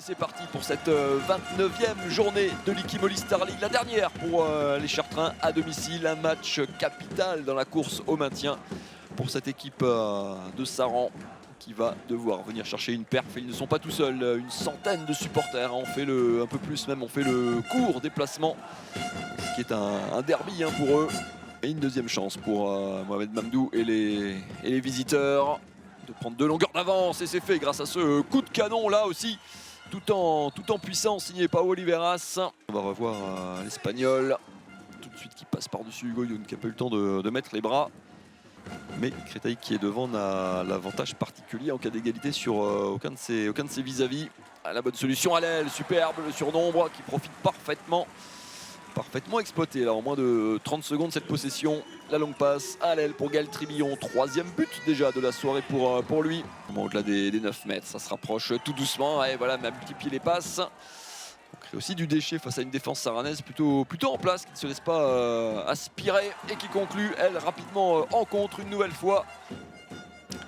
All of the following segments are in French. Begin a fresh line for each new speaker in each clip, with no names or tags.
Et c'est parti pour cette 29e journée de l'Ikimoli Star League, la dernière pour les Chartrains à domicile. Un match capital dans la course au maintien pour cette équipe de Saran qui va devoir venir chercher une perf. Ils ne sont pas tout seuls, une centaine de supporters ont fait un peu plus même, ont fait le court déplacement, ce qui est un derby pour eux. Et une deuxième chance pour Mohamed Mamdou et les visiteurs de prendre de longueurs d'avance, et c'est fait grâce à ce coup de canon là aussi, tout en puissance, signé Pau Oliveras. On va revoir l'Espagnol tout de suite qui passe par-dessus Hugo Youn qui n'a pas eu le temps de mettre les bras. Mais Créteil qui est devant n'a l'avantage particulier en cas d'égalité sur aucun de ses vis-à-vis. La bonne solution à l'aile, superbe, le surnombre qui profite parfaitement exploité là en moins de 30 secondes cette possession. La longue passe à l'aile pour Gaël Tribillon, troisième but déjà de la soirée pour lui. Au-delà des 9 mètres, ça se rapproche tout doucement et voilà, mais à multiplier les passes. On crée aussi du déchet face à une défense saranaise plutôt en place, qui ne se laisse pas aspirer et qui conclut elle rapidement en contre une nouvelle fois.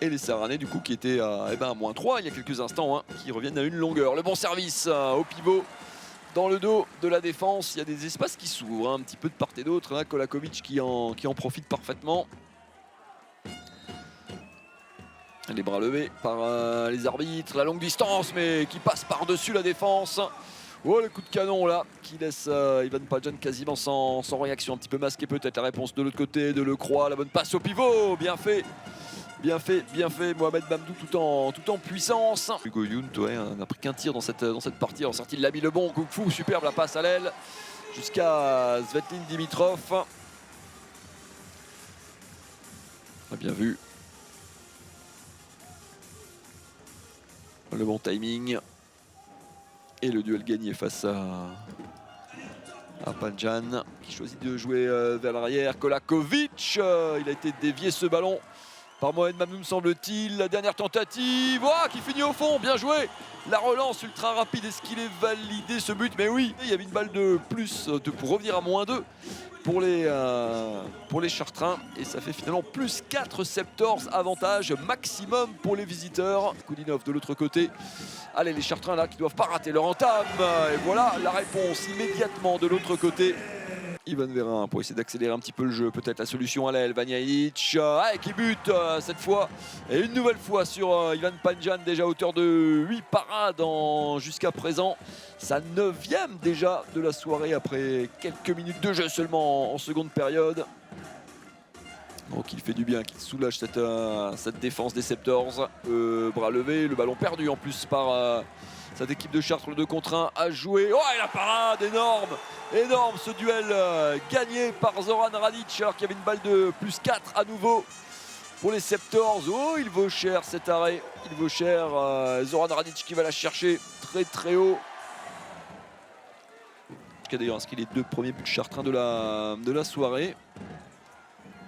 Et les Saranais du coup qui étaient à -3 il y a quelques instants, qui reviennent à une longueur. Le bon service au pivot. Dans le dos de la défense, il y a des espaces qui s'ouvrent un petit peu de part et d'autre. Kolakovic qui en profite parfaitement. Les bras levés par les arbitres. La longue distance, mais qui passe par-dessus la défense. Oh, le coup de canon là, qui laisse Ivan Pajan quasiment sans réaction. Un petit peu masqué peut-être la réponse de l'autre côté de Lecroix. La bonne passe au pivot, bien fait. Bien fait, Mohamed Mamdou tout en puissance. Hugo Youn n'a pris qu'un tir dans cette partie. En sortie, il l'a mis le bon, coup de fou, superbe la passe à l'aile jusqu'à Svetlin Dimitrov. On a bien vu. Le bon timing. Et le duel gagné face à Panjan qui choisit de jouer vers l'arrière. Kolakovic, il a été dévié ce ballon par Mohamed Mamdou me semble-t-il. La dernière tentative, qui finit au fond, bien joué. La relance ultra rapide, est-ce qu'il est validé ce but? Mais oui, il y avait une balle de plus pour revenir à -2 pour les Chartrains. Et ça fait finalement +4 Septors, avantage maximum pour les visiteurs. Koudinov de l'autre côté. Allez, les Chartrains là qui doivent pas rater leur entame. Et voilà la réponse immédiatement de l'autre côté. Ivan Verin pour essayer d'accélérer un petit peu le jeu, peut-être la solution à l'aile, Vanja Ilic qui bute cette fois, et une nouvelle fois sur Ivan Panjan, déjà auteur de 8 parades jusqu'à présent, sa 9e déjà de la soirée après quelques minutes de jeu seulement en seconde période. Donc il fait du bien, qu'il soulage cette défense des Septors. Bras levé, le ballon perdu en plus par cette équipe de Chartres, le 2 contre 1 à jouer. Oh, et la parade, énorme ce duel gagné par Zoran Radic alors qu'il y avait une balle de +4 à nouveau pour les Septors. Oh, il vaut cher cet arrêt, il vaut cher. Zoran Radic qui va la chercher très haut. Qui a d'ailleurs inscrit les 2 premiers buts chartrains de la soirée.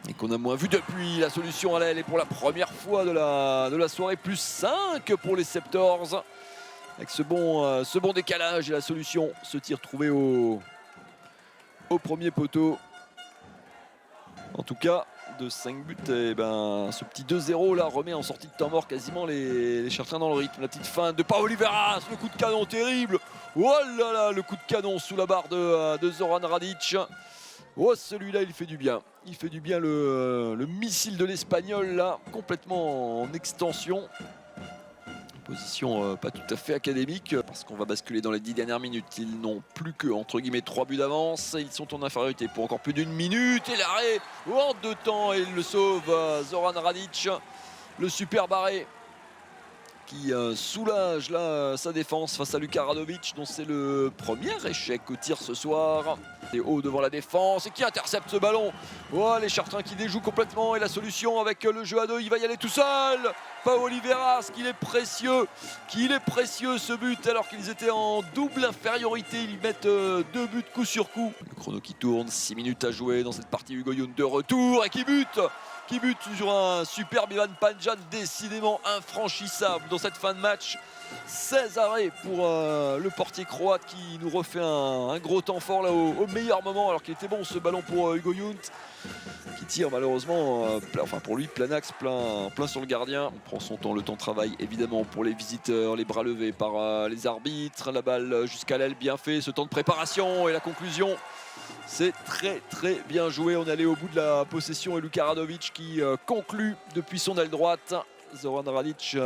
Et qu'on a moins vu depuis. La solution à l'aile est pour la première fois de la soirée, +5 pour les Septors. Avec ce bon décalage et la solution, ce tir trouvé au premier poteau. En tout cas, de 5 buts, ce petit 2-0 là remet en sortie de temps mort quasiment les Chartrains dans le rythme. La petite fin de Pau Oliveras, le coup de canon terrible. Oh là là, le coup de canon sous la barre de Zoran Radic. Oh, celui-là, il fait du bien. Il fait du bien le missile de l'Espagnol là, complètement en extension. Position pas tout à fait académique parce qu'on va basculer dans les 10 dernières minutes. Ils n'ont plus que entre guillemets 3 buts d'avance. Ils sont en infériorité pour encore plus d'une minute. Et l'arrêt en 2 temps et il le sauve, Zoran Radic. Le super barré qui soulage là sa défense face à Luka Radovic, dont c'est le premier échec au tir ce soir. Et haut devant la défense et qui intercepte ce ballon. Oh, les Chartrains qui déjouent complètement, et la solution avec le jeu à 2, il va y aller tout seul. Pau Oliveras, qu'il est précieux ce but alors qu'ils étaient en double infériorité. Ils mettent 2 buts coup sur coup. Le chrono qui tourne, 6 minutes à jouer dans cette partie. Hugo Youn de retour et qui bute. qui bute sur un superbe Ivan Panjan, décidément infranchissable dans cette fin de match. 16 arrêts pour le portier croate qui nous refait un gros temps fort là au meilleur moment, alors qu'il était bon ce ballon pour Hugo Yount qui tire malheureusement, enfin pour lui, plein axe, plein sur le gardien. On prend son temps, le temps de travail évidemment pour les visiteurs, les bras levés par les arbitres. La balle jusqu'à l'aile, bien fait, ce temps de préparation et la conclusion. C'est très bien joué. On est allé au bout de la possession et Luka Radovic qui conclut depuis son aile droite. Zoran Radic,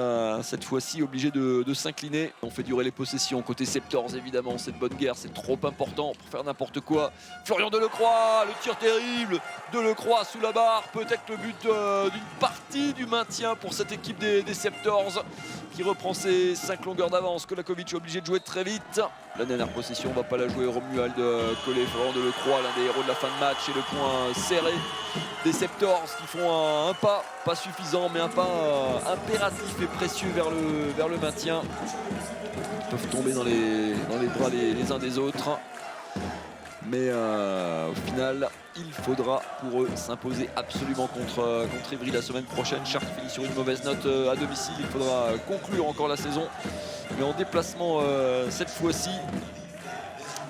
cette fois-ci, obligé de s'incliner. On fait durer les possessions. Côté Septors, évidemment, cette bonne guerre, c'est trop important pour faire n'importe quoi. Florian Delecroix, le tir terrible. Delecroix sous la barre. Peut-être le but d'une partie du maintien pour cette équipe des Septors qui reprend ses 5 longueurs d'avance. Kolakovic est obligé de jouer très vite. La dernière possession, on ne va pas la jouer. Romuald Collet, Florian Delecroix, l'un des héros de la fin de match. Et le point serré des Septors qui font un pas, pas suffisant, mais un pas impératif et précieux vers le maintien. Ils peuvent tomber dans les bras les uns des autres. Mais au final, il faudra pour eux s'imposer absolument contre Ivry la semaine prochaine. Chartres finit sur une mauvaise note à domicile. Il faudra conclure encore la saison, mais en déplacement cette fois-ci.